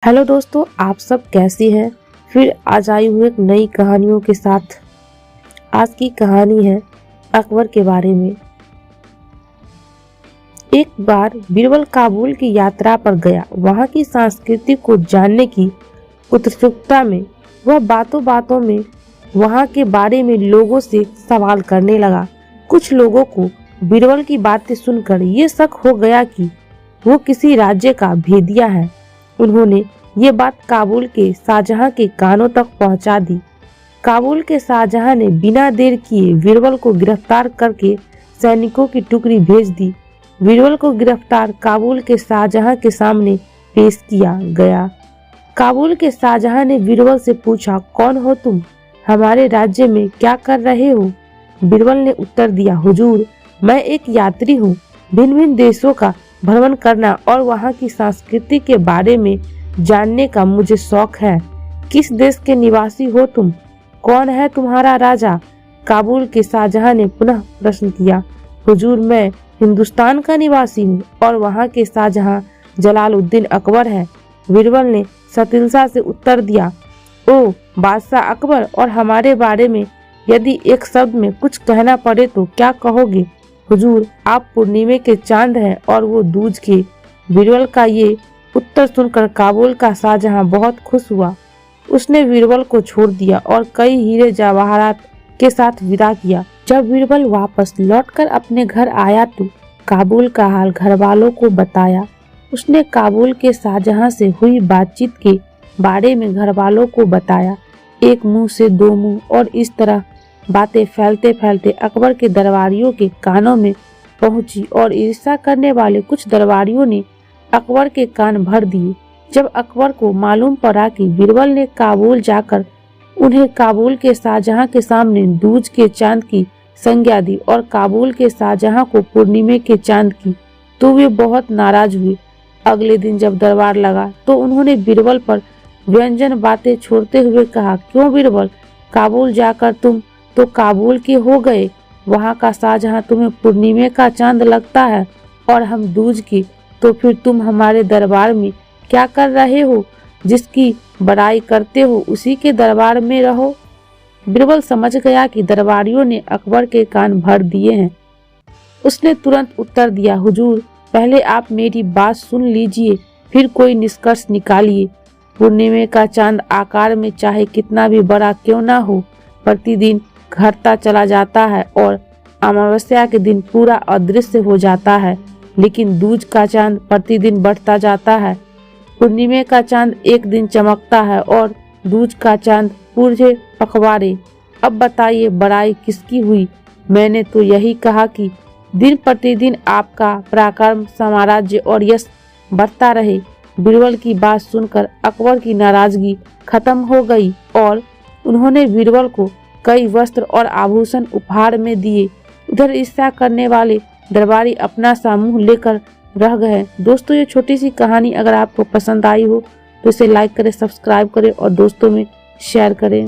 Hello दोस्तों, आप सब कैसे हैं। फिर आज आई हूँ एक नई कहानियों के साथ। आज की कहानी है अकबर के बारे में। एक बार बीरबल काबुल की यात्रा पर गया। वहाँ की संस्कृति को जानने की उत्सुकता में वह बातों बातों में वहाँ के बारे में लोगों से सवाल करने लगा। कुछ लोगों को बीरबल की बातें सुनकर ये शक हो गया कि वो किसी राज्य का भेदिया है। उन्होंने ये बात काबुल के शाहजहां के कानों तक पहुंचा दी। काबुल के शाहजहां ने बिना देर किए बीरबल को गिरफ्तार करके सैनिकों की टुकड़ी भेज दी। बीरबल को गिरफ्तार काबुल के शाहजहां के सामने पेश किया गया। काबुल के शाहजहां ने बीरबल से पूछा, कौन हो तुम? हमारे राज्य में क्या कर रहे हो? बीरबल ने उत्तर दिया, हुजूर, मैं एक यात्री हूँ। भिन्न भिन्न देशों का भ्रमण करना और वहाँ की संस्कृति के बारे में जानने का मुझे शौक है। किस देश के निवासी हो तुम? कौन है तुम्हारा राजा? काबुल के शाहजहां ने पुनः प्रश्न किया। हुजूर, मैं हिंदुस्तान का निवासी हूँ और वहाँ के शाहजहां जलालुद्दीन अकबर है। बीरबल ने सतिलसा से उत्तर दिया। ओ बादशाह अकबर, और हमारे बारे में यदि एक शब्द में कुछ कहना पड़े तो क्या कहोगे? हुजूर, आप पूर्णिमा के चांद हैं और वो दूज के। बीरबल का ये उत्तर सुनकर काबुल का शाहजहां बहुत खुश हुआ। उसने बीरबल को छोड़ दिया और कई हीरे जवाहरात के साथ विदा किया। जब बीरबल वापस लौटकर अपने घर आया तो काबुल का हाल घर वालों को बताया। उसने काबुल के शाहजहां से हुई बातचीत के बारे में घर वालों को बताया। एक मुंह से दो मुंह, और इस तरह बातें फैलते फैलते अकबर के दरबारियों के कानों में पहुंची और ईर्ष्या करने वाले कुछ दरबारियों ने अकबर के कान भर दिए। जब अकबर को मालूम पड़ा कि बीरबल ने काबुल जाकर उन्हें काबुल के शाहजहां के सामने दूज के चांद की संज्ञा दी और काबुल के शाहजहां को पूर्णिमा के चांद की, तो वे बहुत नाराज हुए। अगले दिन जब दरबार लगा तो उन्होंने बीरबल पर व्यंजन बातें छोड़ते हुए कहा, क्यों बीरबल, काबुल जाकर तुम तो काबुल के हो गए। वहाँ का शाहजहां तुम्हें पूर्णिमा का चांद लगता है और हम दूज की, तो फिर तुम हमारे दरबार में क्या कर रहे हो? जिसकी बड़ाई करते हो उसी के दरबार में रहो। बीरबल समझ गया कि दरबारियों ने अकबर के कान भर दिए हैं। उसने तुरंत उत्तर दिया, हुजूर, पहले आप मेरी बात सुन लीजिए, फिर कोई निष्कर्ष निकालिए। पूर्णिमा का चांद आकार में चाहे कितना भी बड़ा क्यों ना हो, प्रतिदिन घटता चला जाता है और अमावस्या के दिन पूरा अदृश्य हो जाता है। लेकिन दूज का चांद प्रतिदिन बढ़ता जाता है। पूर्णिमा का चांद एक दिन चमकता है और दूज का चांद पूरे पखवाड़े। अब बताइए बड़ाई किसकी हुई? मैंने तो यही कहा कि दिन प्रतिदिन आपका पराक्रम, साम्राज्य और यश बढ़ता रहे। बीरबल की बात सुनकर अकबर की नाराजगी खत्म हो गई और उन्होंने बीरबल को कई वस्त्र और आभूषण उपहार में दिए। उधर ईर्ष्या करने वाले दरबारी अपना सा मुंह लेकर रह गए। दोस्तों, ये छोटी सी कहानी अगर आपको पसंद आई हो तो इसे लाइक करें, सब्सक्राइब करें और दोस्तों में शेयर करें।